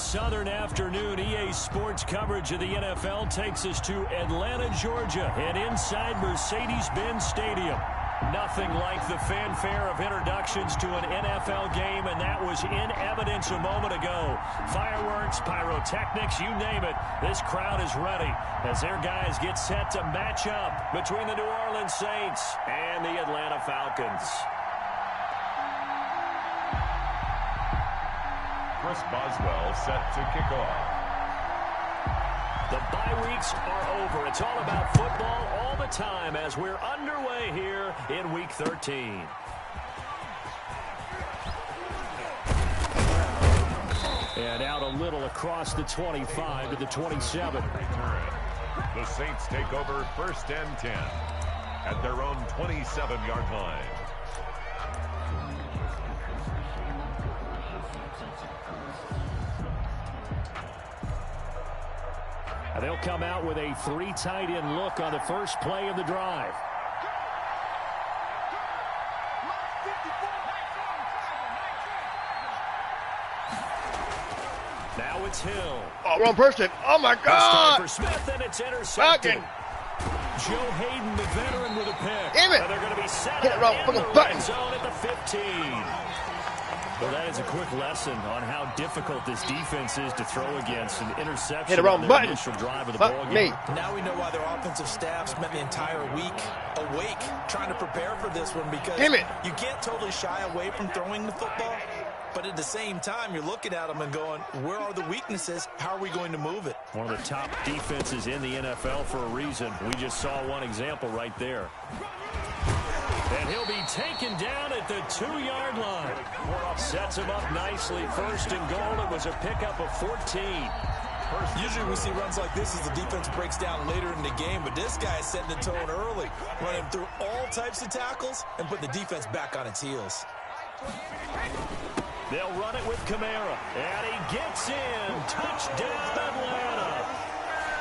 Southern afternoon. EA Sports coverage of the NFL takes us to Atlanta, Georgia, and inside Mercedes-Benz Stadium. Nothing like the fanfare of introductions to an NFL game, and that was in evidence a moment ago. Fireworks, pyrotechnics, you name it. This crowd is ready as their guys get set to match up between the New Orleans Saints and the Atlanta Falcons. Chris Boswell set to kick off. The bye weeks are over. It's all about football all the time as we're underway here in Week 13. And out a little across the 25 to the 27. The Saints take over 1st and 10 at their own 27-yard line. They'll come out with a 3 tight end look on the first play of the drive. Now it's Hill. Oh, wrong person. Oh, my God. For Smith, and it's intercepted. Joe Hayden, the veteran, with a pick. Damn it. And they're going to be set Hit it wrong in the fucking button. red zone at the 15. Well, that is a quick lesson on how difficult this defense is to throw against. An interception hit the wrong on their button. initial drive of the ball game. Now we know why their offensive staff spent the entire week awake trying to prepare for this one, because you can't totally shy away from throwing the football, but at the same time, you're looking at them and going, where are the weaknesses? How are we going to move it? One of the top defenses in the NFL for a reason. We just saw one example right there. And he'll be taken down at the 2-yard line. Sets him up nicely. 1st and goal. It was a pickup of 14. Usually we see runs like this as the defense breaks down later in the game, but this guy is setting the tone early, running through all types of tackles and putting the defense back on its heels. They'll run it with Kamara, and he gets in. Touchdown, Atlanta.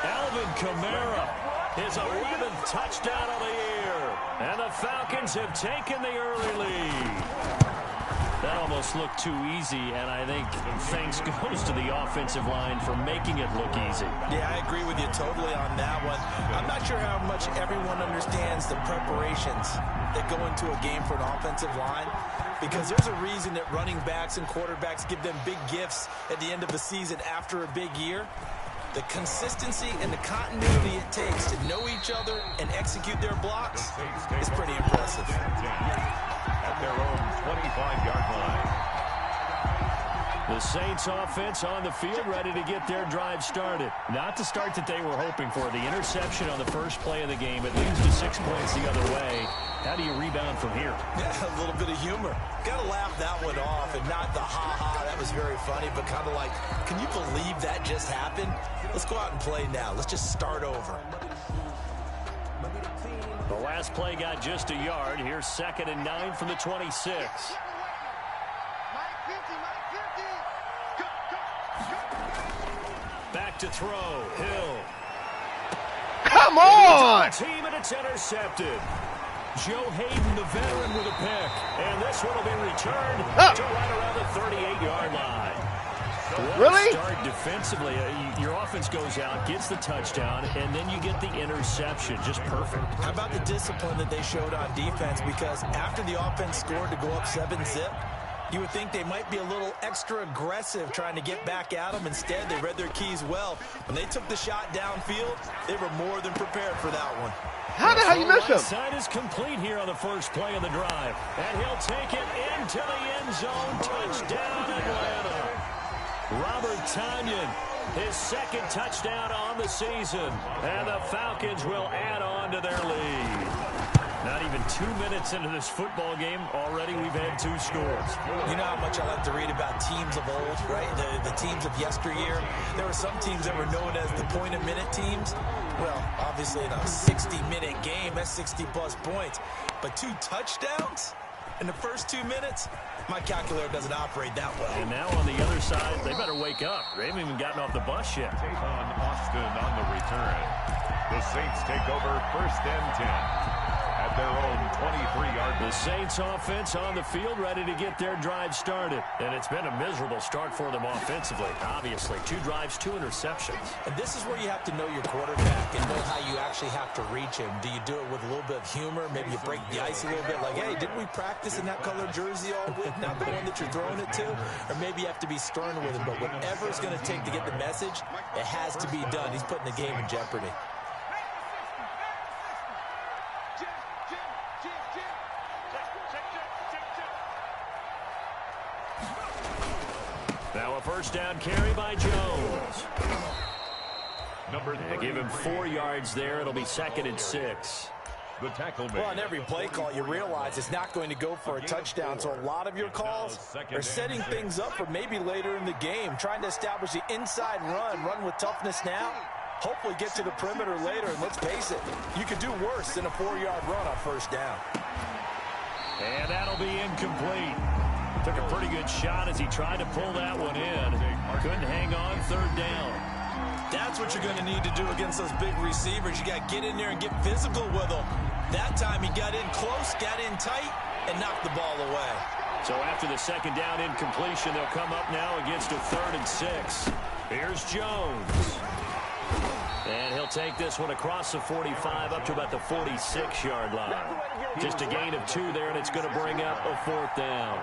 Alvin Kamara, his 11th touchdown of the year. And the Falcons have taken the early lead. That almost looked too easy, and I think thanks goes to the offensive line for making it look easy. Yeah, I agree with you totally on that one. I'm not sure how much everyone understands the preparations that go into a game for an offensive line, because there's a reason that running backs and quarterbacks give them big gifts at the end of the season after a big year. The consistency and the continuity it takes to know each other and execute their blocks is pretty impressive. At their own 25-yard line. The Saints offense on the field, ready to get their drive started. Not the start that they were hoping for. The interception on the first play of the game. It leads to 6 points the other way. How do you rebound from here? Yeah, a little bit of humor. Got to laugh that one off, and not the ha-ha, that was very funny, but kind of like, can you believe that just happened? Let's go out and play now. Let's just start over. The last play got just a yard. Here's 2nd and 9 from the 26. Back to throw. Hill. Come on! Team, and it's intercepted. Joe Hayden, the veteran, with a pick. And this one will be returned to right around the 38-yard line. Really? Start defensively. Your offense goes out, gets the touchdown, and then you get the interception. Just perfect. How about the discipline that they showed on defense? Because after the offense scored to go up 7-zip, you would think they might be a little extra aggressive trying to get back at them. Instead, they read their keys well. When they took the shot downfield, they were more than prepared for that one. How the hell you miss him? The side is complete here on the first play of the drive. And he'll take it into the end zone. Touchdown, Atlanta. Robert Tonyan, his 2nd touchdown on the season. And the Falcons will add on to their lead. Not even 2 minutes into this football game, already we've had 2 scores. You know how much I like to read about teams of old, right? The teams of yesteryear. There were some teams that were known as the point-a-minute teams. Well, obviously in a 60-minute game, that's 60-plus points. But 2 touchdowns in the first 2 minutes? My calculator doesn't operate that well. And now on the other side, they better wake up. They haven't even gotten off the bus yet. Take on Austin on the return. The Saints take over 1st and 10 at their own 23-yard line. The Saints offense on the field ready to get their drive started. And it's been a miserable start for them offensively. Obviously, 2 drives, 2 interceptions. And this is where you have to know your quarterback and know how you actually have to reach him. Do you do it with a little bit of humor? Maybe you break the ice a little bit like, hey, didn't we practice in that color jersey all week? Not the one that you're throwing it to? Or maybe you have to be stern with him. But whatever it's going to take to get the message, it has to be done. He's putting the game in jeopardy. Now a first down carry by Jones. Number Give him 4 yards there. It'll be 2nd and 6. The tackle made. Well, on every play call, you realize it's not going to go for a touchdown. So a lot of your calls are setting things up for maybe later in the game, trying to establish the inside run with toughness now. Hopefully get to the perimeter later, and let's face it, you could do worse than a 4-yard run on first down. And that'll be incomplete. Took a pretty good shot as he tried to pull that one in. Couldn't hang on 3rd down. That's what you're going to need to do against those big receivers. You got to get in there and get physical with them. That time he got in close, got in tight, and knocked the ball away. So after the 2nd down incompletion, they'll come up now against a 3rd and 6. Here's Jones. And he'll take this one across the 45 up to about the 46-yard line. Just a gain of 2 there, and it's going to bring up a 4th down.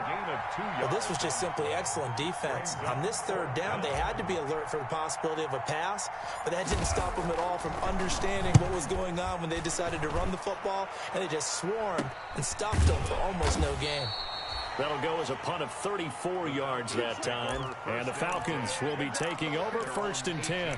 Well, this was just simply excellent defense. On this 3rd down, they had to be alert for the possibility of a pass, but that didn't stop them at all from understanding what was going on when they decided to run the football, and they just swarmed and stopped them for almost no gain. That'll go as a punt of 34 yards that time, and the Falcons will be taking over 1st and 10.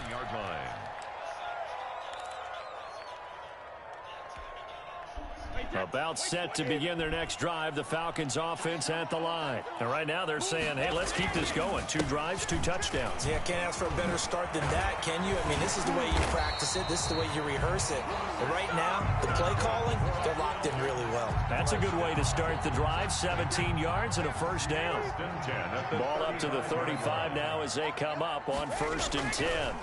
About set to begin their next drive, the Falcons offense at the line. And right now they're saying, hey, let's keep this going. 2 drives, 2 touchdowns. Yeah, can't ask for a better start than that, can you? I mean, this is the way you practice it. This is the way you rehearse it. But right now, the play calling, they're locked in really well. That's a good way to start the drive. 17 yards and a 1st down. Ball up to the 35 now as they come up on 1st and 10.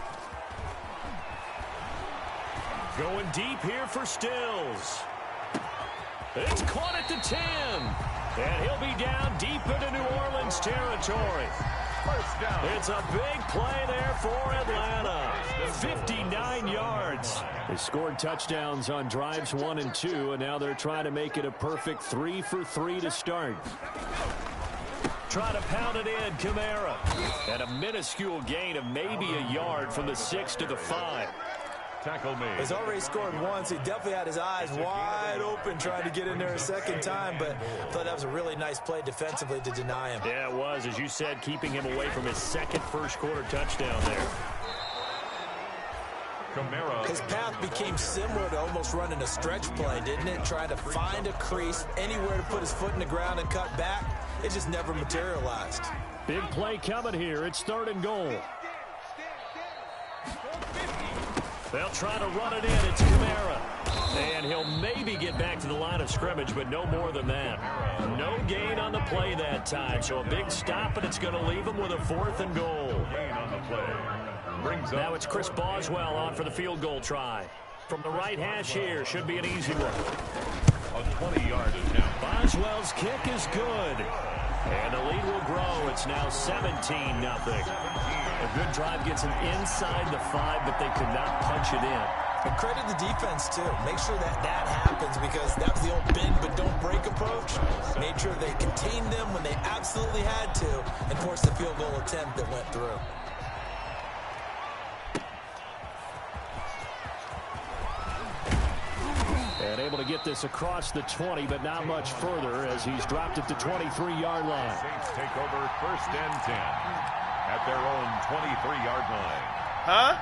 Going deep here for Stills. It's caught at the 10. And he'll be down deep into New Orleans territory. First down. It's a big play there for Atlanta. 59 yards. They scored touchdowns on drives 1 and 2, and now they're trying to make it a perfect 3 for 3 to start. Try to pound it in, Kamara. And a minuscule gain of maybe a yard from the 6 to the 5. Tackle made. He's already scored once. He definitely had his eyes wide open trying to get in there a 2nd time, but I thought that was a really nice play defensively to deny him. Yeah, it was, as you said, keeping him away from his 2nd first-quarter touchdown there. Kamara. His path became similar to almost running a stretch play, didn't it? Trying to find a crease, anywhere to put his foot in the ground and cut back. It just never materialized. Big play coming here. It's 3rd and goal. They'll try to run it in. It's Kamara. And he'll maybe get back to the line of scrimmage, but no more than that. No gain on the play that time. So a big stop, and it's going to leave him with a 4th and goal. Gain on the play. Now it's Chris Boswell on for the field goal try. From the right hash here, should be an easy one. A 20-yard attempt. Boswell's kick is good. And the lead will grow. It's now 17-0. A good drive gets him inside the 5, but they could not punch it in. And credit the defense, too. Make sure that that happens, because that was the old bend but don't break approach. Made sure they contained them when they absolutely had to, and forced the field goal attempt that went through. And able to get this across the 20, but not much further as he's dropped it to 23-yard line. Saints take over 1st and 10 at their own 23-yard line. Huh?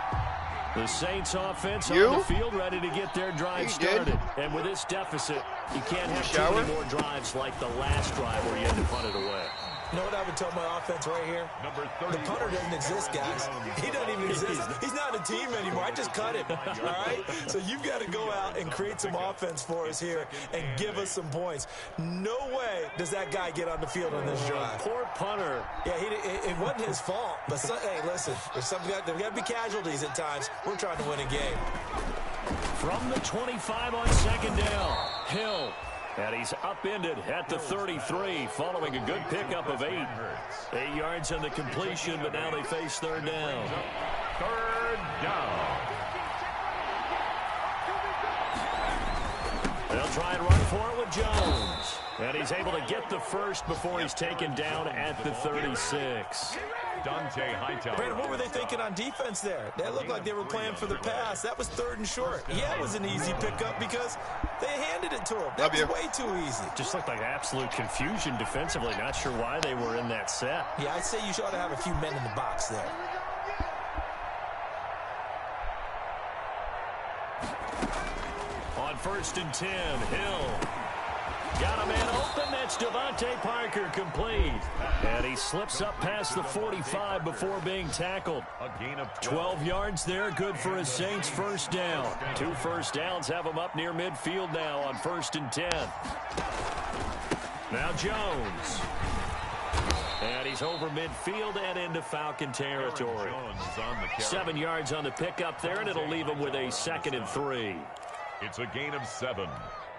The Saints offense on the field ready to get their drive started. And with this deficit, you can't have too many more drives like the last drive where you had to punt it away. You know what I would tell my offense right here? The punter doesn't exist, guys. He doesn't even exist. He's not a team anymore. I just cut him, all right? So you've got to go out and create some offense for us here and give us some points. No way does that guy get on the field on this drive. Poor punter. Yeah, it wasn't his fault. But, hey, listen, there's got to be casualties at times. We're trying to win a game. From the 25 on 2nd down. Hill. And he's upended at the 33 following a good pickup of 8. 8 yards on the completion, but now they face third down. Third down. They'll try and run for it with Jones. And he's able to get the first before he's taken down at the 36. Brandon, what were they thinking on defense there? They looked like they were playing for the pass. That was 3rd and short. Yeah, it was an easy pickup because they handed it to him. That was way too easy. Just looked like absolute confusion defensively. Not sure why they were in that set. Yeah, I'd say you ought to have a few men in the box there. On 1st and 10, Hill. Got a man open. That's Devontae Parker complete. And he slips up past the 45 before being tackled. A gain of 12 yards there. Good for a Saints first down. 2 first downs have him up near midfield now on 1st and 10. Now Jones. And he's over midfield and into Falcon territory. 7 yards on the pickup there, and it'll leave him with a 2nd and 3. It's a gain of 7.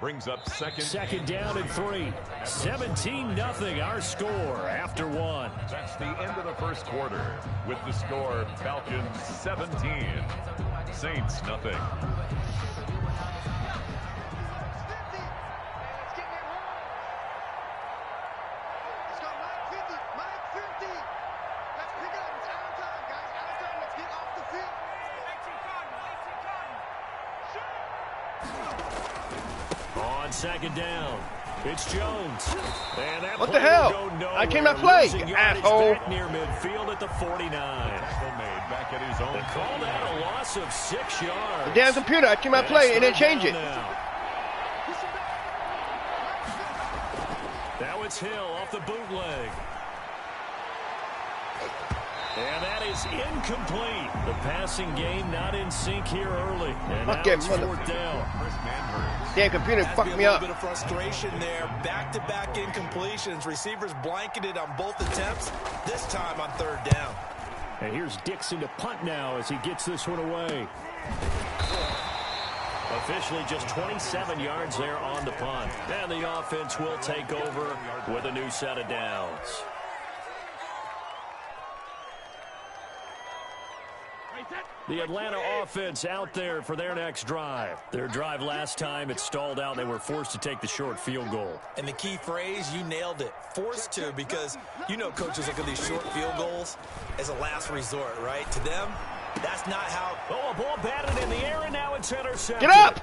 Brings up second down and 3. 17-0 our score after 1. That's the end of the first quarter with the score Falcons 17, Saints nothing. On 2nd down, it's Jones. And that what the hell? I cannot play, you asshole. Near midfield at the 49. Back at his own. They called that a loss of 6 yards. The damn computer, I cannot play and then change it. Now it's Hill off the bootleg. And that is incomplete. The passing game not in sync here early. And now it's 4th down. Damn computer fucked me up. A bit of frustration there. Back-to-back incompletions. Receivers blanketed on both attempts. This time on 3rd down. And here's Dixon to punt now as he gets this one away. Officially just 27 yards there on the punt. And the offense will take over with a new set of downs. The Atlanta offense out there for their next drive. Their drive last time, it stalled out. They were forced to take the short field goal. And the key phrase, you nailed it. Forced to, because you know coaches look at these short field goals as a last resort, right? To them, that's not how... Oh, a ball batted in the air, and now it's intercepted. Get up!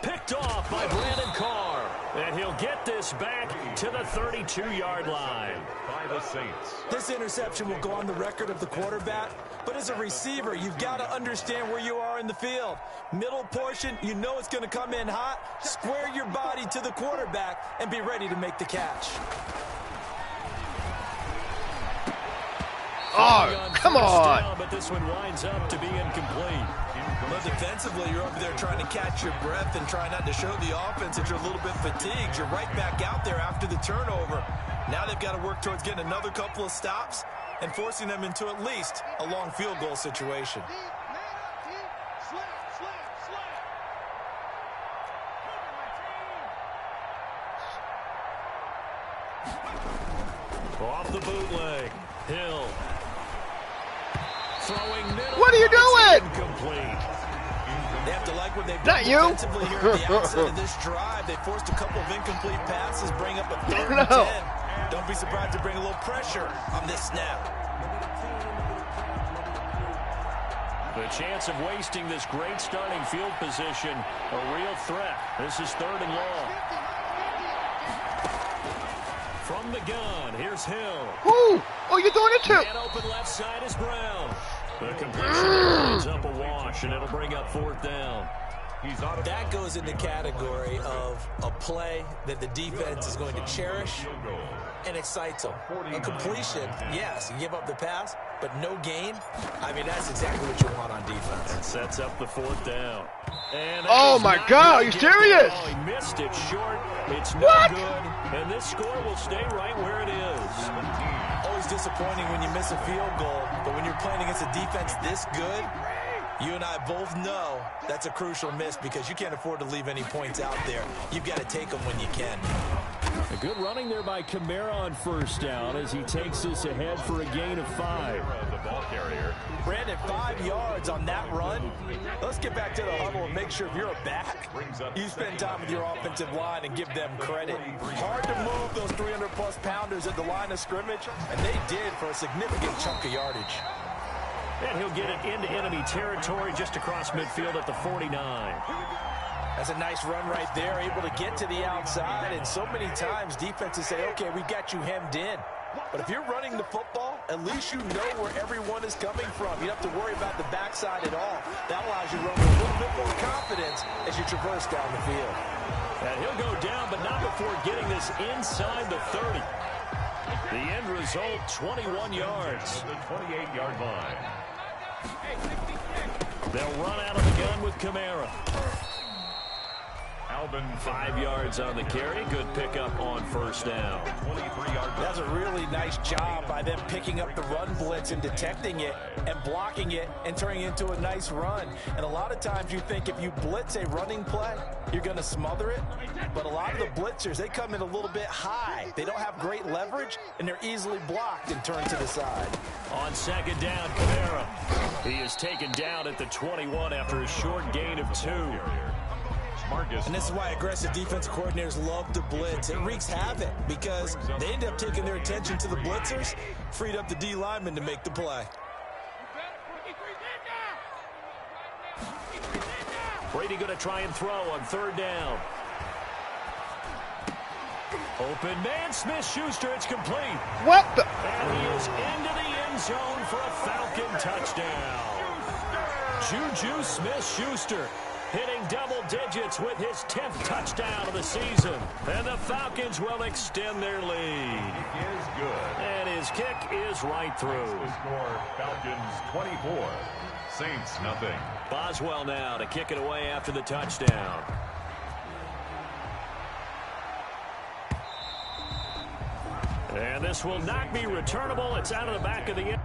Picked off by Brandon Carr. And he'll get this back to the 32-yard line. By the Saints. This interception will go on the record of the quarterback, but as a receiver, you've got to understand where you are in the field. Middle portion, you know it's going to come in hot. Square your body to the quarterback and be ready to make the catch. Oh, come on. Down, but this one winds up to be incomplete. But defensively, you're up there trying to catch your breath and try not to show the offense that you're a little bit fatigued. You're right back out there after the turnover. Now they've got to work towards getting another couple of stops and forcing them into at least a long field goal situation. Off the bootleg, Hill. Throwing middle. What are you doing? Incomplete. They have to like what they've done defensively here at the outset of this drive. They forced a couple of incomplete passes, bring up a 3rd and 10. Don't be surprised to bring a little pressure on this snap. The chance of wasting this great starting field position, a real threat. This is 3rd and long. From the gun, here's Hill. Ooh, oh, you're doing it too. And open left side is Brown. The completion ends up a wash, and it'll bring up 4th down. That goes in the category of a play that the defense is going to cherish and excites them. A completion, yes, you give up the pass, but no gain. I mean, that's exactly what you want on defense. And sets up the 4th down. And oh my God, are you serious? Oh, he missed it short. It's no good. And this score will stay right where it is. Always disappointing when you miss a field goal, but when you're playing against a defense this good, You and I both know that's a crucial miss because you can't afford to leave any points out there. You've got to take them when you can. A good running there by Kamara on first down as he takes this ahead for a gain of 5. The ball carrier. Brandon, 5 yards on that run. Let's get back to the huddle and make sure if you're a back, you spend time with your offensive line and give them credit. Hard to move those 300-plus pounders at the line of scrimmage, and they did for a significant chunk of yardage. And he'll get it into enemy territory just across midfield at the 49. That's a nice run right there, able to get to the outside, and so many times defenses say, okay, we got you hemmed in. But if you're running the football, at least you know where everyone is coming from. You don't have to worry about the backside at all. That allows you to run with a little bit more confidence as you traverse down the field. And he'll go down, but not before getting this inside the 30. The end result, 21 yards. The 28-yard line. They'll run out of the gun with Kamara. 5 yards on the carry. Good pickup on first down. 23-yard. That's a really nice job by them picking up the run blitz and detecting it and blocking it and turning it into a nice run. And a lot of times you think if you blitz a running play, you're going to smother it. But a lot of the blitzers, they come in a little bit high. They don't have great leverage, and they're easily blocked and turned to the side. On second down, Kamara. He is taken down at the 21 after a short gain of 2. And this is why aggressive defense coordinators love to blitz. It wreaks havoc because they end up taking their attention to the blitzers, freed up the D lineman to make the play. Brady going to try and throw on third down. Open man, Smith-Schuster, it's complete. What the? And he is into the end zone for a Falcon touchdown. Juju Smith-Schuster hitting double digits with his 10th touchdown of the season. And the Falcons will extend their lead. It is good. And his kick is right through. The score, Falcons 24, Saints nothing. Boswell now to kick it away after the touchdown. And this will not be returnable. It's out of the back of the end.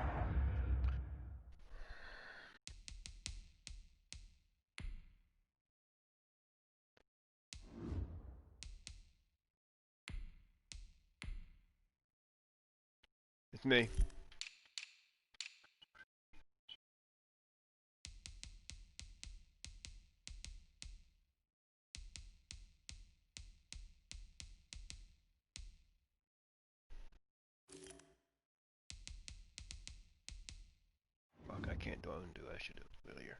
It's me. Fuck, I can't do undo. I should have earlier.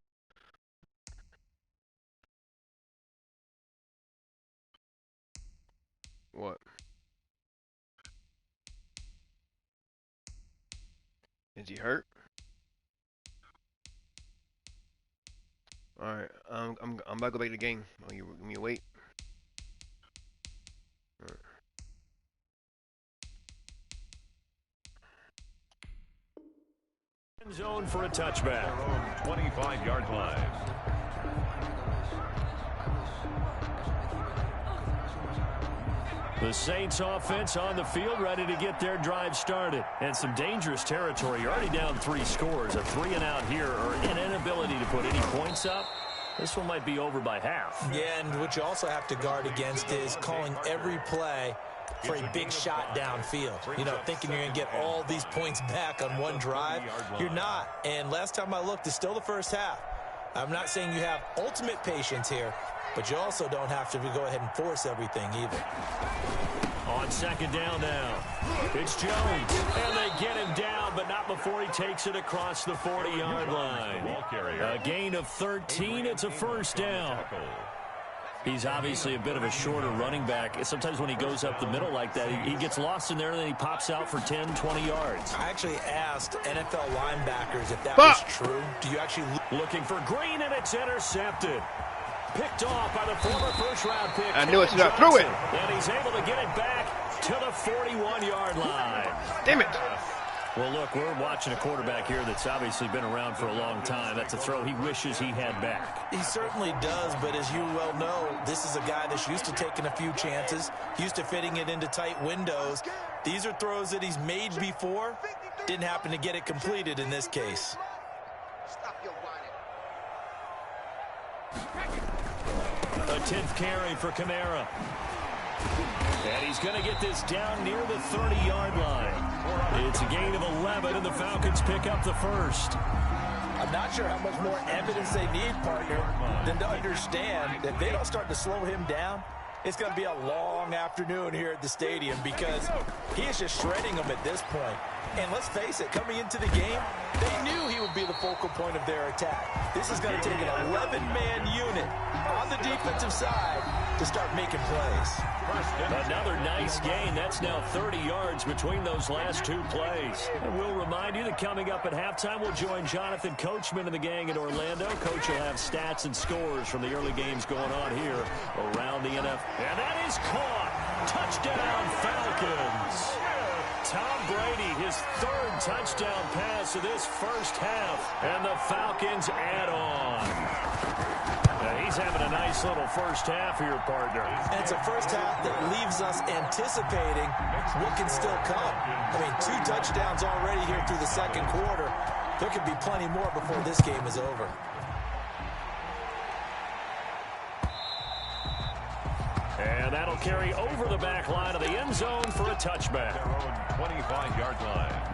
What? Is he hurt? All right, I'm about to go back to the game. Oh, you give me a wait. All right. End zone for a touchback. 25-yard line. The Saints offense on the field, ready to get their drive started. And some dangerous territory. You're already down 3 scores. A 3-and-out here, or an inability to put any points up. This one might be over by half. Yeah, and what you also have to guard against is calling every play for a big shot downfield. You know, thinking you're going to get all these points back on one drive. You're not. And last time I looked, it's still the first half. I'm not saying you have ultimate patience here, but you also don't have to go ahead and force everything either. On second down now, it's Jones. And they get him down, but not before he takes it across the 40-yard line. A gain of 13. It's a first down. He's obviously a bit of a shorter running back. Sometimes when he goes up the middle like that, he gets lost in there, and then he pops out for 10, 20 yards. I actually asked NFL linebackers if that was true. Do you actually looking for Green, and it's intercepted. Picked off by the former first-round pick. I knew it's not through it. And he's able to get it back to the 41-yard line. Damn it. Well, look, we're watching a quarterback here that's obviously been around for a long time. That's a throw he wishes he had back. He certainly does, but as you well know, this is a guy that's used to taking a few chances, used to fitting it into tight windows. These are throws that he's made before. Didn't happen to get it completed in this case. A 10th carry for Kamara. And he's going to get this down near the 30-yard line. It's a gain of 11, and the Falcons pick up the first. I'm not sure how much more evidence they need, partner, than to understand that they don't start to slow him down. It's going to be a long afternoon here at the stadium because he is just shredding them at this point. And let's face it, coming into the game, they knew he would be the focal point of their attack. This is going to take an 11-man unit on the defensive side to start making plays. Another nice gain. That's now 30 yards between those last two plays. And we'll remind you that coming up at halftime, we'll join Jonathan Coachman and the gang in Orlando. Coach will have stats and scores from the early games going on here around the NFL. And that is caught. Touchdown, Falcons. Tom Brady, his third touchdown pass of this first half. And the Falcons add on. He's having a nice little first half here, partner. And it's a first half that leaves us anticipating what can still come. I mean, 2 touchdowns already here through the second quarter. There could be plenty more before this game is over. And that'll carry over the back line of the end zone for a touchback. Their own 25-yard line.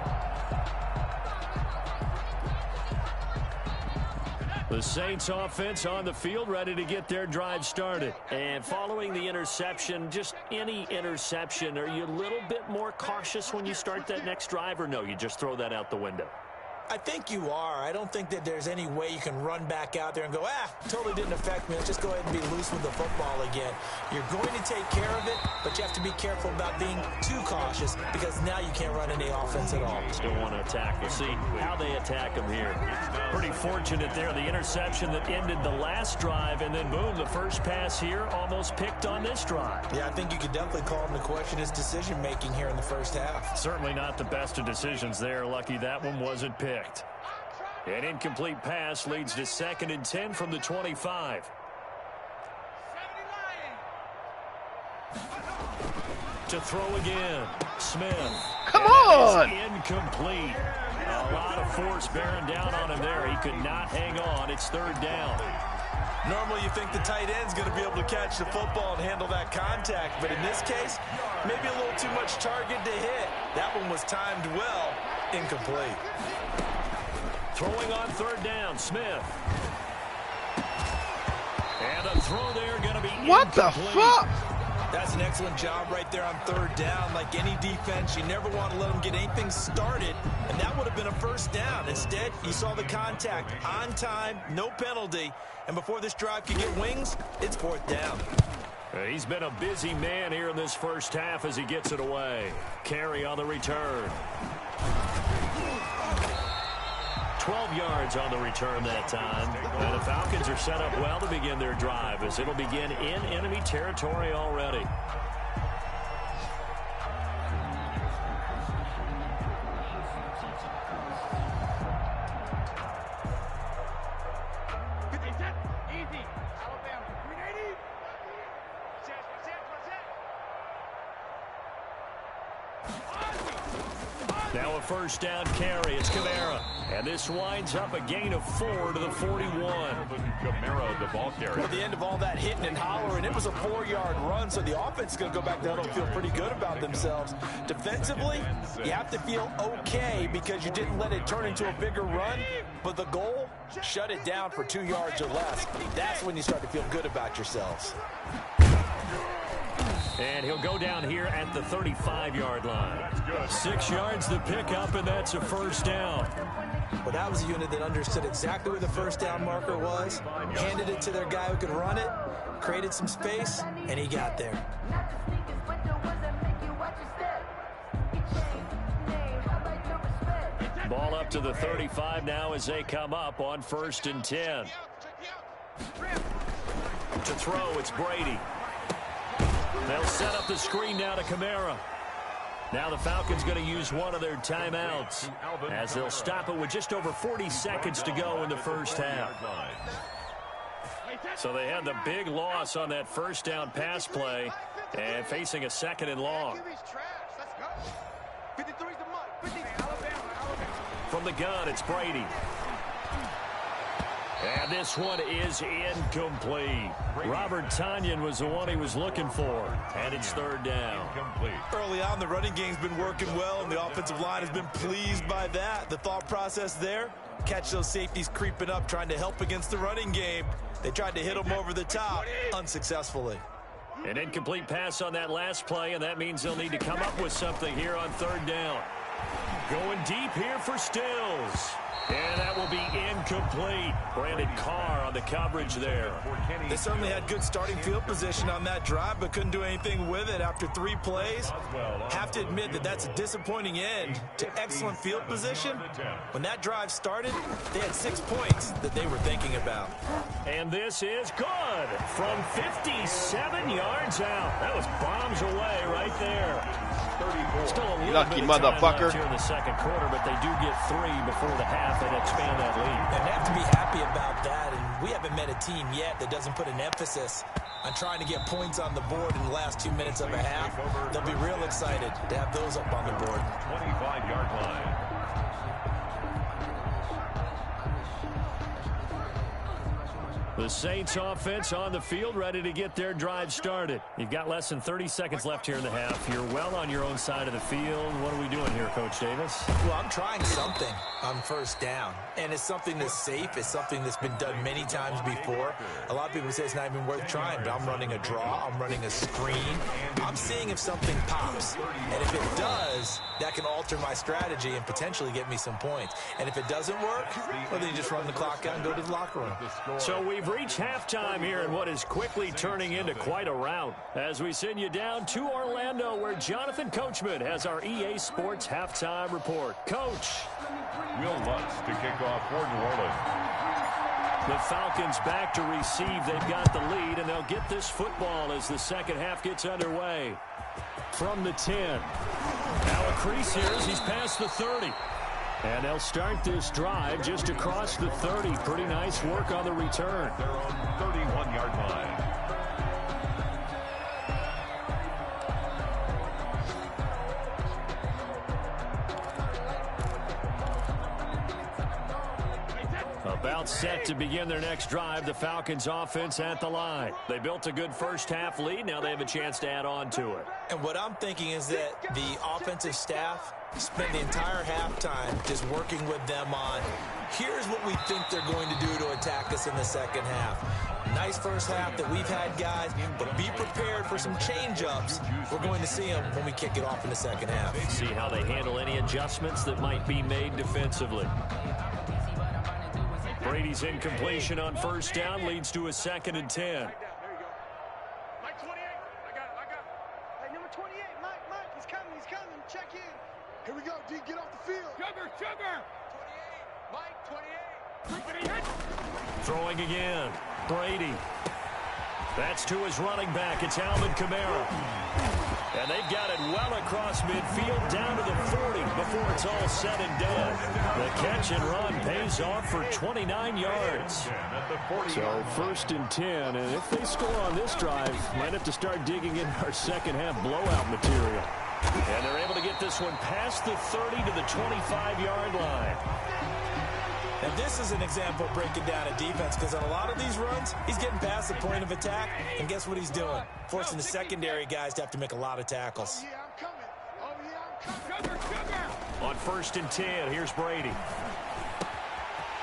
The Saints offense on the field, ready to get their drive started. And following the interception, just any interception, are you a little bit more cautious when you start that next drive, or no, you just throw that out the window? I think you are. I don't think that there's any way you can run back out there and go, totally didn't affect me. Let's just go ahead and be loose with the football again. You're going to take care of it, but you have to be careful about being too cautious because now you can't run any offense at all. Still want to attack. We'll see how they attack them here. Pretty fortunate there. The interception that ended the last drive, and then boom, the first pass here almost picked on this drive. Yeah, I think you could definitely call him to question his decision-making here in the first half. Certainly not the best of decisions there. Lucky that one wasn't picked. An incomplete pass leads to 2nd and 10 from the 25. To throw again. Smith. Come on! Incomplete. A lot of force bearing down on him there. He could not hang on. It's 3rd down. Normally you think the tight end's going to be able to catch the football and handle that contact, but in this case, maybe a little too much target to hit. That one was timed well. Incomplete. Throwing on 3rd down, Smith. And a throw there going to be What incomplete. the fuck? That's an excellent job right there on 3rd down. Like any defense, you never want to let them get anything started, and that would have been a 1st down. Instead, you saw the contact on time, no penalty, and before this drive could get wings, it's 4th down. He's been a busy man here in this first half as he gets it away. Carry on the return. 12 yards on the return that time. And the Falcons are set up well to begin their drive as it'll begin in enemy territory already. Now a 1st down carry. It's Kamara. And this winds up a gain of 4 to the 41. Kamara, the ball carrier. At the end of all that hitting and hollering, it was a 4-yard run, so the offense is going to go back to huddle and feel pretty good about themselves. Defensively, you have to feel okay because you didn't let it turn into a bigger run, but the goal, shut it down for 2 yards or less. That's when you start to feel good about yourselves. And he'll go down here at the 35-yard line. 6 yards to pick up, and that's a 1st down. Well, that was a unit that understood exactly where the 1st down marker was, handed it to their guy who could run it, created some space, and he got there. Ball up to the 35 now as they come up on 1st and 10. To throw, it's Brady. They'll set up the screen now to Kamara. Now the Falcons going to use one of their timeouts as they'll stop it with just over 40 seconds to go in the first half. So they had the big loss on that 1st down pass play and facing a 2nd and long. From the gun, it's Brady. And this one is incomplete. Robert Tonyan was the one he was looking for. And it's third down. Early on, the running game's been working well, and the offensive line has been pleased by that. The thought process there, catch those safeties creeping up, trying to help against the running game. They tried to hit them over the top, unsuccessfully. An incomplete pass on that last play, and that means they'll need to come up with something here on third down. Going deep here for Stills. And that will be incomplete. Brandon Carr on the coverage there. They certainly had good starting field position on that drive, but couldn't do anything with it after 3 plays. Have to admit that that's a disappointing end to excellent field position. When that drive started, they had 6 points that they were thinking about. And this is good from 57 yards out. That was bombs away right there. Still a little lucky bit of time motherfucker left here in the second quarter, but they do get 3 before the half and expand that lead. And they have to be happy about that, and we haven't met a team yet that doesn't put an emphasis on trying to get points on the board in the last 2 minutes of a half. They'll be real excited to have those up on the board. 25-yard line. The Saints offense on the field, ready to get their drive started. You've got less than 30 seconds left here in the half. You're well on your own side of the field. What are we doing here, Coach Davis? Well, I'm trying something on first down, and it's something that's safe. It's something that's been done many times before. A lot of people say it's not even worth trying, but I'm running a draw. I'm running a screen. I'm seeing if something pops, and if it does, that can alter my strategy and potentially get me some points. And if it doesn't work, well, then you just run the clock out and go to the locker room. So we've reached halftime here in what is quickly turning into quite a rout. As we send you down to Orlando, where Jonathan Coachman has our EA Sports halftime report. Coach. Will Lutz to kick off for New Orleans. The Falcons back to receive. They've got the lead, and they'll get this football as the second half gets underway. From the 10. Now a crease here as he's past the 30. And they'll start this drive just across the 30. Pretty nice work on the return. Their own 31-yard line. About set to begin their next drive, the Falcons offense at the line. They built a good first half lead. Now they have a chance to add on to it. And what I'm thinking is that the offensive staff spent the entire halftime just working with them on, here's what we think they're going to do to attack us in the second half. Nice first half that we've had, guys, but be prepared for some change-ups. We're going to see them when we kick it off in the second half. See how they handle any adjustments that might be made defensively. Brady's incompletion on first down leads to a 2nd and 10. Mike 28, I got it. Hey, number 28, Mike, he's coming, check in. Here we go, D, get off the field. Sugar. 28, Mike, 28. Throwing again, Brady. That's to his running back, it's Alvin Kamara. And they've got it well across midfield down to the 40 before it's all said and done. The catch and run pays off for 29 yards. So 1st and 10, and if they score on this drive, might have to start digging in our second half blowout material. And they're able to get this one past the 30 to the 25-yard line. And this is an example of breaking down a defense, because on a lot of these runs, he's getting past the point of attack, and guess what he's doing? Forcing the secondary guys to have to make a lot of tackles. On 1st and 10, here's Brady.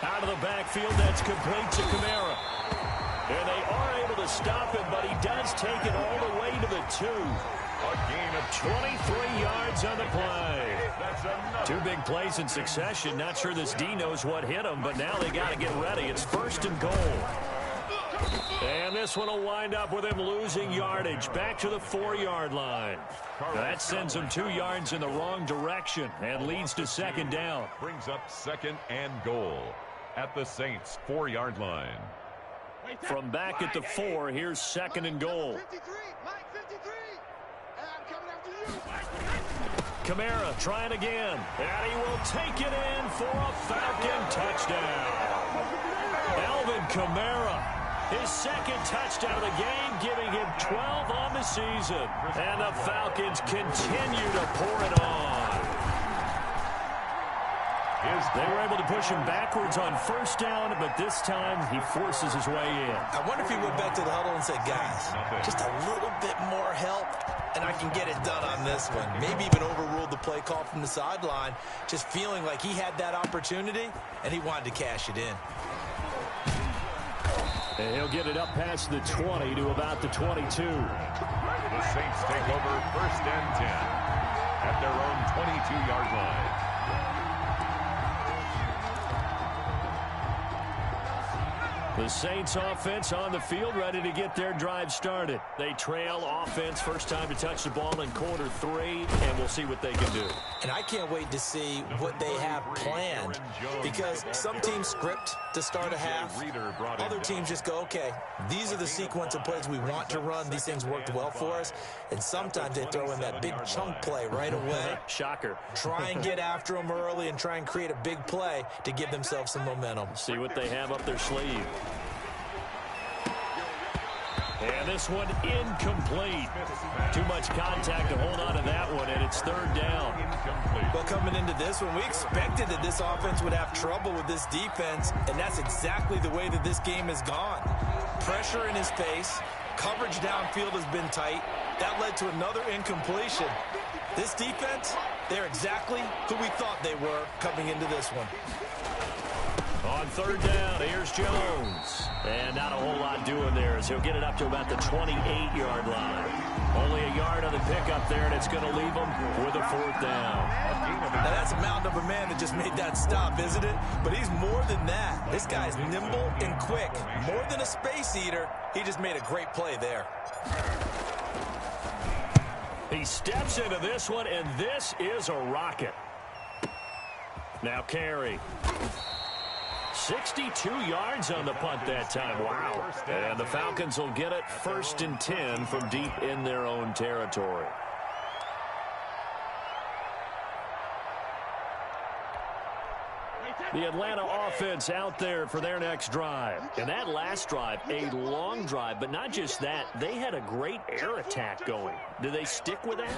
Out of the backfield, that's complete to Kamara. And they are able to stop him, but he does take it all the way to the 2. A gain of 23 yards on the play. 2 big plays in succession. Not sure this D knows what hit him, but now they got to get ready. It's 1st and goal. And this one will wind up with him losing yardage. Back to the 4-yard line. That sends him 2 yards in the wrong direction and leads to 2nd down. Brings up 2nd and goal at the Saints' 4-yard line. From back at the 4, here's 2nd and goal. 53, Mike, 53. I'm coming after you. Kamara trying again, and he will take it in for a Falcon touchdown. Alvin Kamara, his 2nd touchdown of the game, giving him 12 on the season. And the Falcons continue to pour it on. They were able to push him backwards on first down, but this time he forces his way in. I wonder if he went back to the huddle and said, guys, just a little bit more help, and I can get it done on this one. Maybe even overruled the play call from the sideline, just feeling like he had that opportunity, and he wanted to cash it in. And he'll get it up past the 20 to about the 22. The Saints take over 1st and 10 at their own 22-yard line. The Saints offense on the field, ready to get their drive started. They trail offense, first time to touch the ball in quarter 3, and we'll see what they can do. And I can't wait to see what they have planned, because some teams script to start a half. Other teams just go, okay, these are the sequence of plays we want to run. These things worked well for us. And sometimes they throw in that big chunk play right away. Shocker. Try and get after them early and try and create a big play to give themselves some momentum. See what they have up their sleeve. And this one incomplete. Too much contact to hold on to that one, and it's 3rd down. Well, coming into this one, we expected that this offense would have trouble with this defense, and that's exactly the way that this game has gone. Pressure in his face. Coverage downfield has been tight. That led to another incompletion. This defense, they're exactly who we thought they were coming into this one. On 3rd down, here's Jones. And not a whole lot doing there as he'll get it up to about the 28-yard line. Only a yard on the pickup there, and it's going to leave him with a 4th down. Now, that's a mountain of a man that just made that stop, isn't it? But he's more than that. This guy's nimble and quick. More than a space eater, he just made a great play there. He steps into this one, and this is a rocket. Now Carey. 62 yards on the punt that time. Wow. And the Falcons will get it 1st and 10 from deep in their own territory. The Atlanta offense out there for their next drive. And that last drive, a long drive, but not just that. They had a great air attack going. Do they stick with that?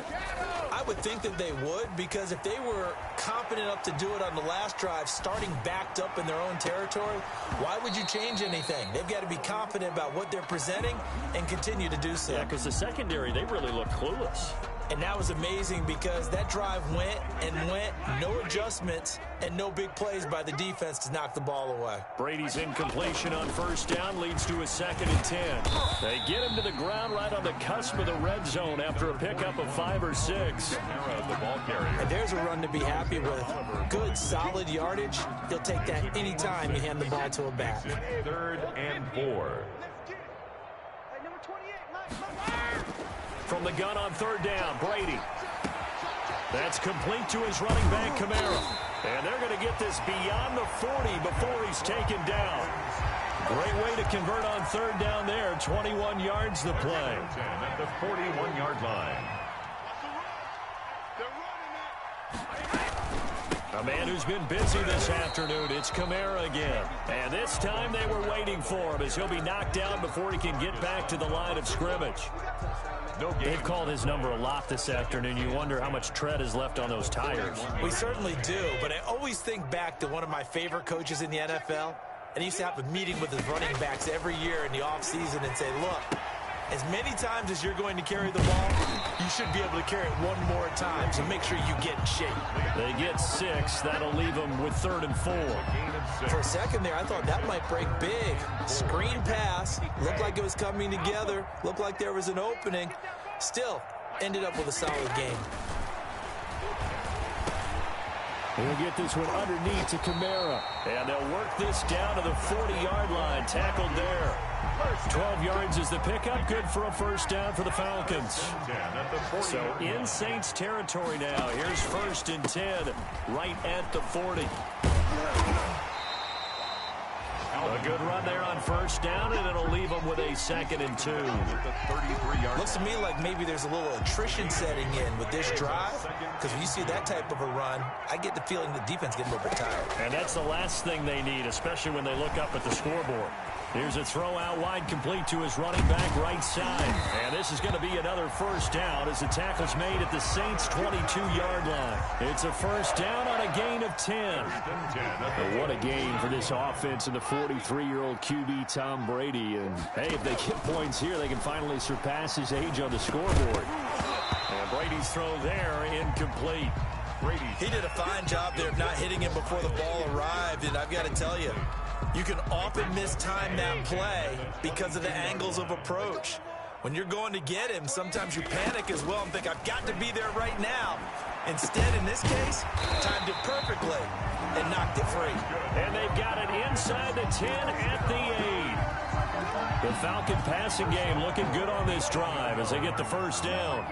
I would think that they would, because if they were confident enough to do it on the last drive, starting backed up in their own territory, why would you change anything? They've got to be confident about what they're presenting and continue to do so. Yeah, because the secondary, they really look clueless. And that was amazing because that drive went and went, no adjustments, and no big plays by the defense to knock the ball away. Brady's incompletion on 1st down leads to a 2nd and 10. They get him to the ground right on the cusp of the red zone after a pickup of 5 or 6. And there's a run to be happy with. Good, solid yardage. He'll take that anytime you hand the ball to a back. 3rd and 4. From the gun on 3rd down, Brady. That's complete to his running back, Kamara. And they're going to get this beyond the 40 before he's taken down. Great way to convert on 3rd down there. 21 yards the play. At the 41-yard line. A man who's been busy this afternoon, it's Kamara again. And this time they were waiting for him as he'll be knocked down before he can get back to the line of scrimmage. They've called his number a lot this afternoon. You wonder how much tread is left on those tires. We certainly do, but I always think back to one of my favorite coaches in the NFL. And he used to have a meeting with his running backs every year in the offseason and say, look, as many times as you're going to carry the ball, you should be able to carry it one more time, so make sure you get in shape. They get 6. That'll leave them with 3rd and 4. For a second there, I thought that might break big. Screen pass. Looked like it was coming together. Looked like there was an opening. Still, ended up with a solid game. We'll get this one underneath to Kamara. And they'll work this down to the 40-yard line. Tackled there. 12 yards is the pickup. Good for a 1st down for the Falcons. So in Saints territory now. Here's 1st and 10 right at the 40. A good run there on 1st down, and it'll leave them with a 2nd and 2. Looks to me like maybe there's a little attrition setting in with this drive, because when you see that type of a run, I get the feeling the defense getting a little bit tired. And that's the last thing they need, especially when they look up at the scoreboard. Here's a throw out wide, complete to his running back right side. And this is going to be another first down as the tackle's made at the Saints' 22-yard line. It's a first down on a gain of 10. But what a game for this offense and the 43-year-old QB Tom Brady. And, hey, if they get points here, they can finally surpass his age on the scoreboard. And Brady's throw there, incomplete. He did a fine job there of not hitting him before the ball arrived, and I've got to tell you, you can often mistime that play because of the angles of approach. When you're going to get him, sometimes you panic as well and think, I've got to be there right now. Instead, in this case, timed it perfectly and knocked it free. And they've got it inside the 10 at the 8. The Falcon passing game looking good on this drive as they get the first down.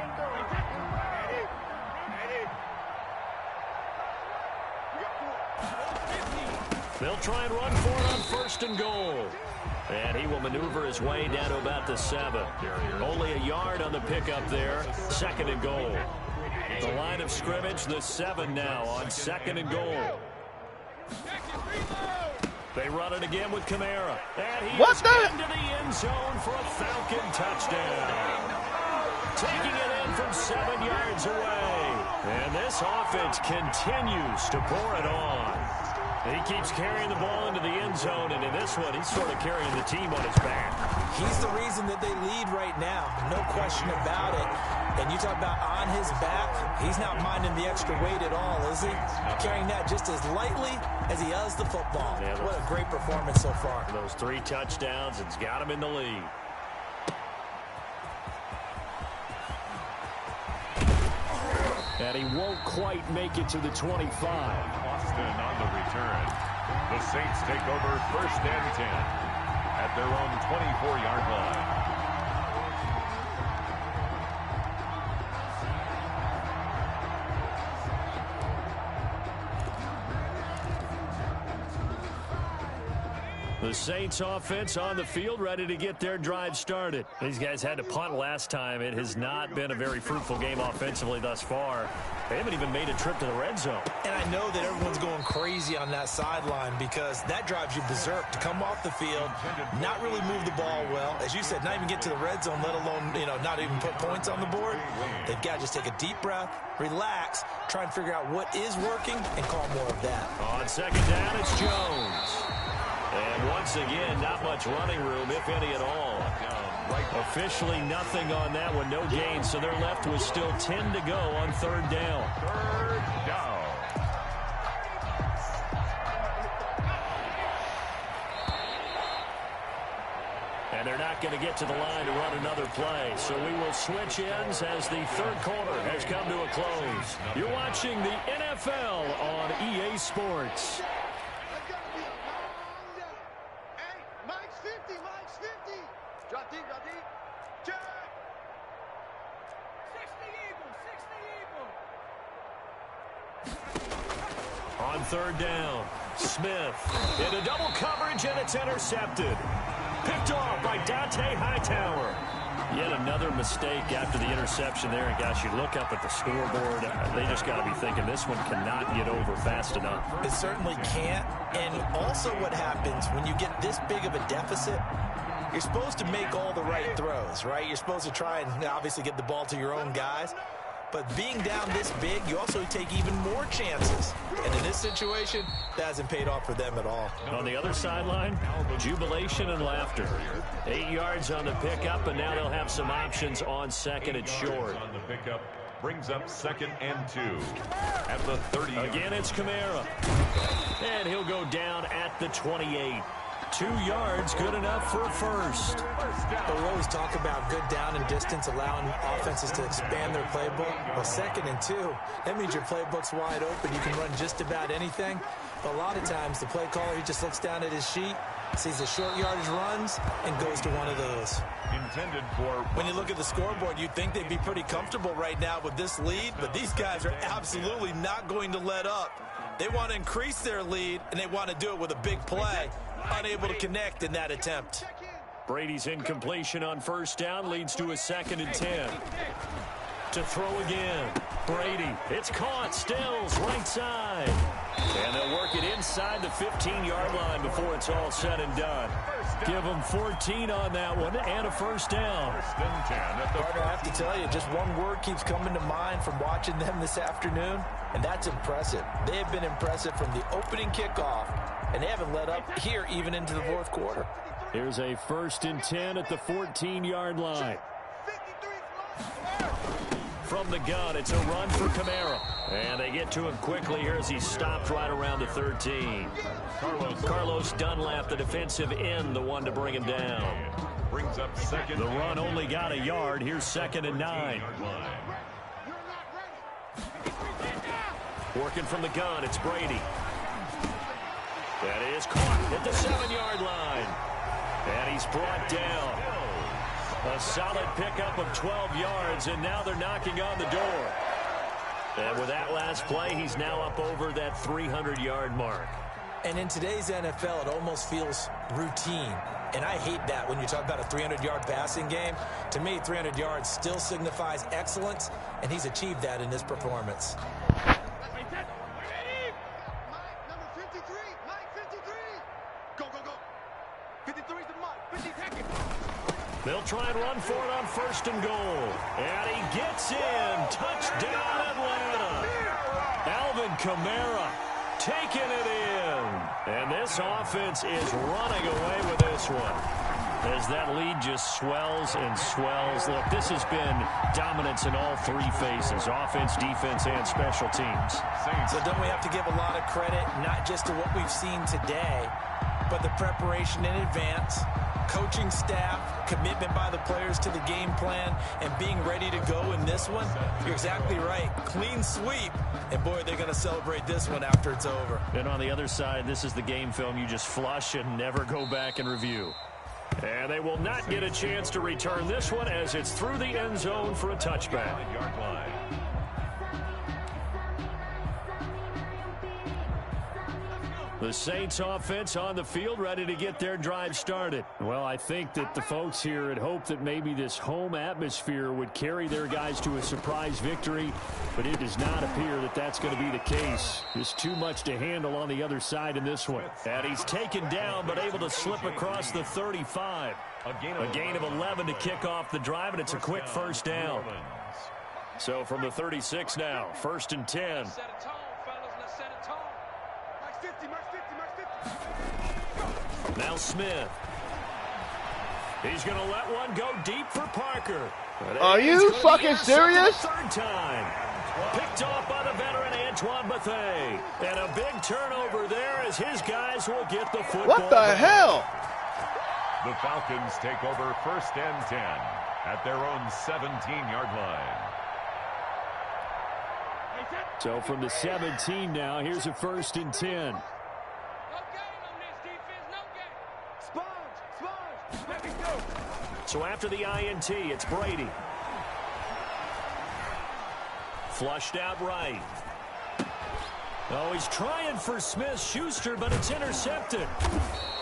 They'll try and run for it on first and goal. And he will maneuver his way down to about the 7. Only a yard on the pickup there. Second and goal. The line of scrimmage, the 7 now on second and goal. They run it again with Kamara. And he is into the end zone for a Falcon touchdown. Taking it in from 7 yards away. And this offense continues to pour it on. He keeps carrying the ball into the end zone, and in this one, he's sort of carrying the team on his back. He's the reason that they lead right now, no question about it. And you talk about on his back, he's not minding the extra weight at all, is he? Carrying that just as lightly as he does the football. Yeah, what a great performance so far. Those 3 touchdowns, it's got him in the lead. And he won't quite make it to the 25. Austin on the return. The Saints take over first and 10 at their own 24-yard line. The Saints offense on the field, ready to get their drive started. These guys had to punt last time. It has not been a very fruitful game offensively thus far. They haven't even made a trip to the red zone. And I know that everyone's going crazy on that sideline because that drives you berserk to come off the field, not really move the ball well. As you said, not even get to the red zone, let alone, not even put points on the board. They've got to just take a deep breath, relax, try and figure out what is working, and call more of that. On second down, it's Jones. And once again, not much running room, if any at all. Officially nothing on that one, no gain. So they're left with still 10 to go on third down. Third down. And they're not going to get to the line to run another play. So we will switch ends as the third quarter has come to a close. You're watching the NFL on EA Sports. Drop deep, check! 60 Eagles! On third down, Smith into double coverage, and it's intercepted. Picked off by Dante Hightower. Yet another mistake after the interception there. And, gosh, you look up at the scoreboard, they just got to be thinking this one cannot get over fast enough. It certainly can't. And also what happens when you get this big of a deficit, you're supposed to make all the right throws, right? You're supposed to try and obviously get the ball to your own guys. But being down this big, you also take even more chances. And in this situation, that hasn't paid off for them at all. On the other sideline, jubilation and laughter. 8 yards on the pickup, and now they'll have some options on second and short. On the pickup brings up second and 2 at the 30. Again, it's Kamara. And he'll go down at the 28. 2 yards, good enough for first. But we always talk about good down and distance, allowing offenses to expand their playbook. Well, second and 2, that means your playbook's wide open. You can run just about anything. But a lot of times, the play caller, he just looks down at his sheet, sees the short yardage runs, and goes to one of those. Intended for... When you look at the scoreboard, you'd think they'd be pretty comfortable right now with this lead, but these guys are absolutely not going to let up. They want to increase their lead, and they want to do it with a big play. Unable to connect in that attempt. Brady's incompletion on first down leads to a second and 10. To throw again. Brady. It's caught. Stills right side. And they'll work it inside the 15-yard line before it's all said and done. Give them 14 on that one and a first down. Partner, I have to tell you, just one word keeps coming to mind from watching them this afternoon, and that's impressive. They have been impressive from the opening kickoff, and they haven't let up here even into the fourth quarter. Here's a 1st and 10 at the 14-yard line. From the gun, it's a run for Kamara. And they get to him quickly here as he's stopped right around the 13. Carlos Dunlap, the defensive end, the one to bring him down. Brings up second. The run only got a yard. Here's 2nd and 9. Working from the gun, it's Brady. That is caught at the 7-yard line. And he's brought down. A solid pickup of 12 yards, and now they're knocking on the door. And with that last play, he's now up over that 300-yard mark. And in today's NFL, it almost feels routine. And I hate that when you talk about a 300-yard passing game. To me, 300 yards still signifies excellence, and he's achieved that in this performance. They'll try and run for it on 1st and goal. And he gets in. Touchdown, Atlanta. Alvin Kamara taking it in. And this offense is running away with this one, as that lead just swells and swells. Look, this has been dominance in all 3 phases: offense, defense, and special teams. So don't we have to give a lot of credit, not just to what we've seen today, but the preparation in advance, coaching staff, commitment by the players to the game plan, and being ready to go in this one? You're exactly right. Clean sweep. And, boy, they're going to celebrate this one after it's over. And on the other side, this is the game film you just flush and never go back and review. And they will not get a chance to return this one as it's through the end zone for a touchback. The Saints offense on the field, ready to get their drive started. Well, I think that the folks here had hoped that maybe this home atmosphere would carry their guys to a surprise victory, but it does not appear that that's going to be the case. Just too much to handle on the other side in this one. And he's taken down, but able to slip across the 35. A gain of 11 to kick off the drive, and it's a quick first down. So from the 36 now, 1st and 10. Now Smith. He's going to let one go deep for Parker. Are you fucking serious? 3rd time. Picked off by the veteran Antoine Bethea. And a big turnover there as his guys will get the football. What the hell? The Falcons take over 1st and 10 at their own 17-yard line. So from the 17 now, here's a 1st and 10. So after the INT, it's Brady. Flushed out right. Oh, he's trying for Smith-Schuster, but it's intercepted.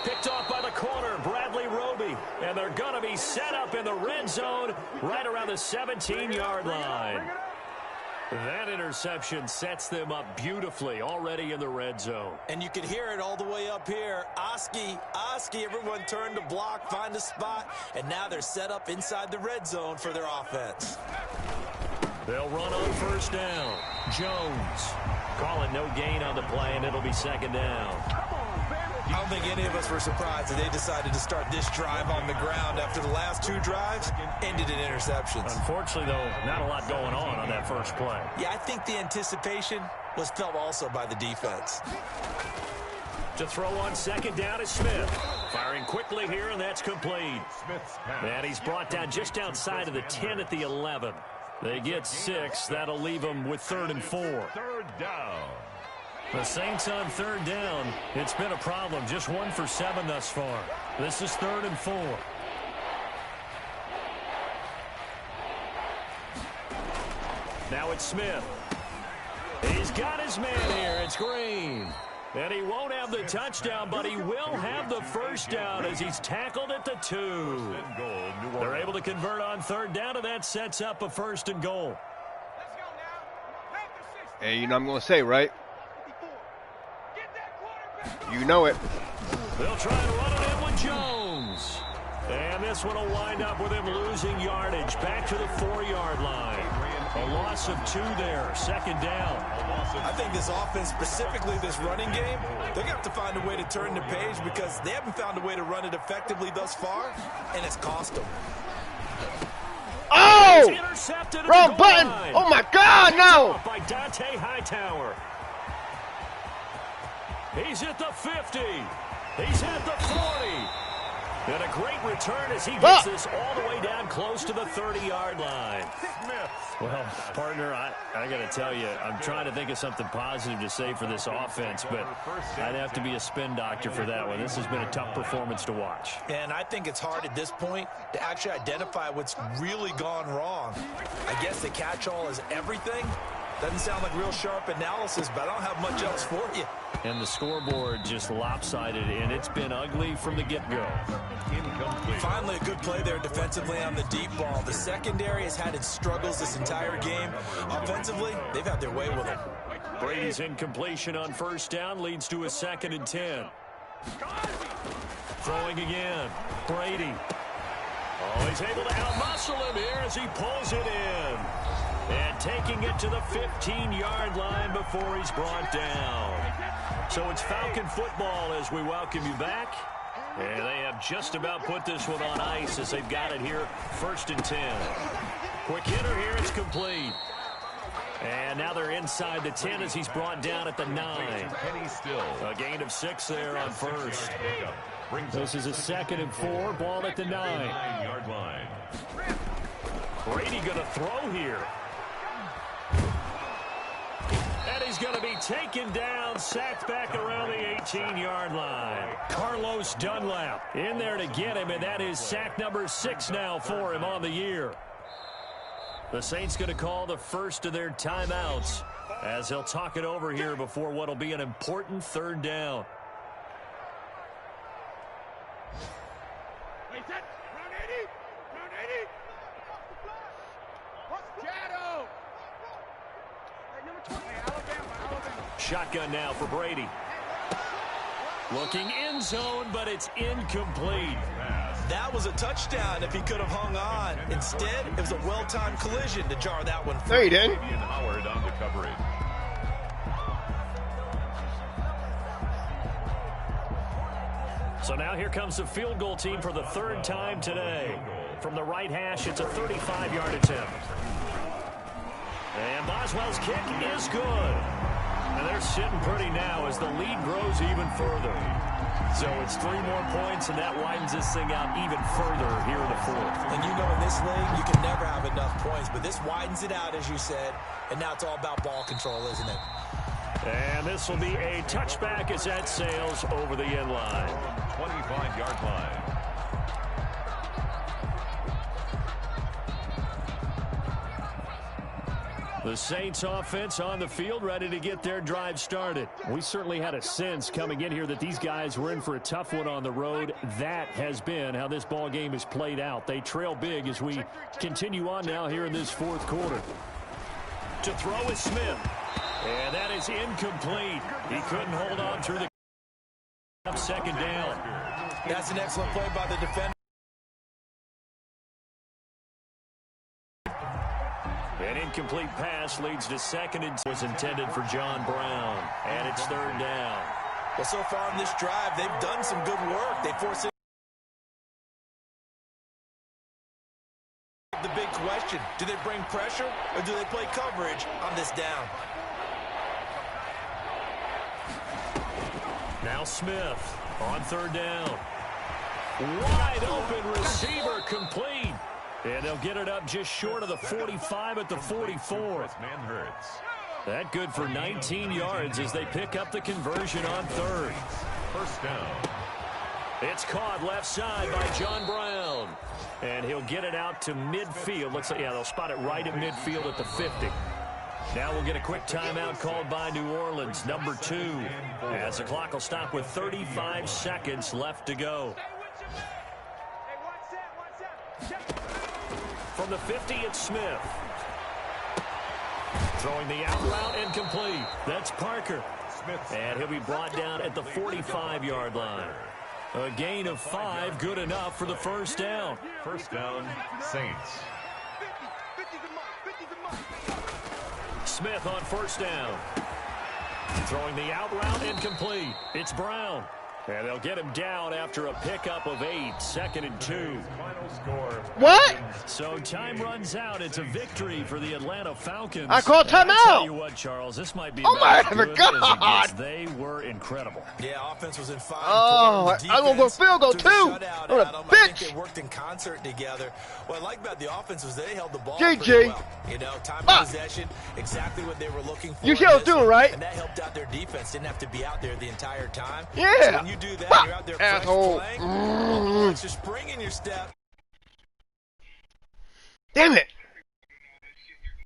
Picked off by the corner, Bradley Roby. And they're going to be set up in the red zone right around the 17-yard line. That interception sets them up beautifully already in the red zone. And you can hear it all the way up here. Oski, everyone turned to block, find a spot, and now they're set up inside the red zone for their offense. They'll run on 1st down. Jones calling no gain on the play, and it'll be 2nd down. I don't think any of us were surprised that they decided to start this drive on the ground after the last 2 drives ended in interceptions. Unfortunately, though, not a lot going on that first play. Yeah, I think the anticipation was felt also by the defense. To throw on 2nd down is Smith. Firing quickly here, and that's complete. And he's brought down just outside of the 10 at the 11. They get 6. That'll leave them with 3rd and 4. 3rd down. The Saints on 3rd down. It's been a problem. Just 1 for 7 thus far. This is 3rd and 4. Now it's Smith. He's got his man here. It's Green. And he won't have the touchdown, but he will have the first down as he's tackled at the 2. They're able to convert on 3rd down, and that sets up a 1st and goal. Hey, you know what I'm going to say, right? You know it. They'll try and run it in with Jones. And this one will wind up with him losing yardage. Back to the 4-yard line. A loss of 2 there. 2nd down. I think this offense, specifically this running game, they're going to have to find a way to turn the page because they haven't found a way to run it effectively thus far, and it's cost them. Oh! Intercepted at Wrong the goal button! line. Oh my God, no! By Dante Hightower. He's at the 50. He's at the 40. And a great return as he gets this all the way down close to the 30-yard line. Well, partner, I got to tell you, I'm trying to think of something positive to say for this offense, but I'd have to be a spin doctor for that one. This has been a tough performance to watch. And I think it's hard at this point to actually identify what's really gone wrong. I guess the catch-all is everything. Doesn't sound like real sharp analysis, but I don't have much else for you. And the scoreboard just lopsided, and it's been ugly from the get-go. Finally, a good play there defensively on the deep ball. The secondary has had its struggles this entire game. Offensively, they've had their way with it. Brady's incompletion on 1st down leads to a 2nd and 10. Throwing again. Brady. Oh, he's able to outmuscle him here as he pulls it in. And taking it to the 15-yard line before he's brought down. So it's Falcon football as we welcome you back. And they have just about put this one on ice as they've got it here, 1st and 10. Quick hitter here, it's complete. And now they're inside the 10 as he's brought down at the 9. A gain of 6 there on 1st. This is a 2nd and 4, ball at the 9-yard line. Brady going to throw here. And he's going to be taken down, sacked back around the 18-yard line. Carlos Dunlap in there to get him, and that is sack number 6 now for him on the year. The Saints going to call the first of their timeouts as they'll talk it over here before what will be an important 3rd down. Shotgun now for Brady. Looking end zone, but it's incomplete. That was a touchdown if he could have hung on. Instead, it was a well-timed collision to jar that one free. No, you didn't. Howard on the coverage. So now here comes the field goal team for the 3rd time today. From the right hash, it's a 35-yard attempt. And Boswell's kick is good. And they're sitting pretty now as the lead grows even further. So it's 3 more points, and that widens this thing out even further here in the 4th. And you know in this league, you can never have enough points, but this widens it out, as you said, and now it's all about ball control, isn't it? And this will be a touchback as that sails over the end line. 25-yard line. The Saints offense on the field, ready to get their drive started. We certainly had a sense coming in here that these guys were in for a tough one on the road. That has been how this ball game has played out. They trail big as we continue on now here in this 4th quarter. To throw is Smith. And that is incomplete. He couldn't hold on through the 2nd down. That's an excellent play by the defender. An incomplete pass leads to 2nd and was intended for John Brown. And it's 3rd down. Well, so far in this drive, they've done some good work. They forced it. The big question, do they bring pressure or do they play coverage on this down? Now Smith on 3rd down. Wide open receiver complete. And they'll get it up just short of the 45 at the 44. That good for 19 yards as they pick up the conversion on 3rd. 1st down. It's caught left side by John Brown. And he'll get it out to midfield. Looks like, yeah, they'll spot it right at midfield at the 50. Now we'll get a quick timeout called by New Orleans, number 2, as the clock will stop with 35 seconds left to go. From the 50, it's Smith. Throwing the out route incomplete. That's Parker. And he'll be brought down at the 45-yard line. A gain of 5, good enough for the first down. First down, Saints. Smith on first down. Throwing the out route incomplete. It's Brown. And they'll get him down after a pickup of 8, 2nd and 2. Final score. What? So time runs out. It's a victory for the Atlanta Falcons. I called timeout. I tell you what, Charles, this might be about as good God. as they were incredible. Yeah, offense was in fine. Oh, I'm going to go field goal, too. I'm a I think bitch. they worked in concert together. What I like about the offense was they held the ball GG. pretty well. You know, time of possession, exactly what they were looking for. You see what I was doing, right? And that helped out their defense. Didn't have to be out there the entire time. Yeah. So when you do that, you're out there fresh Asshole. playing. Well, it's your spring in your step. Damn it.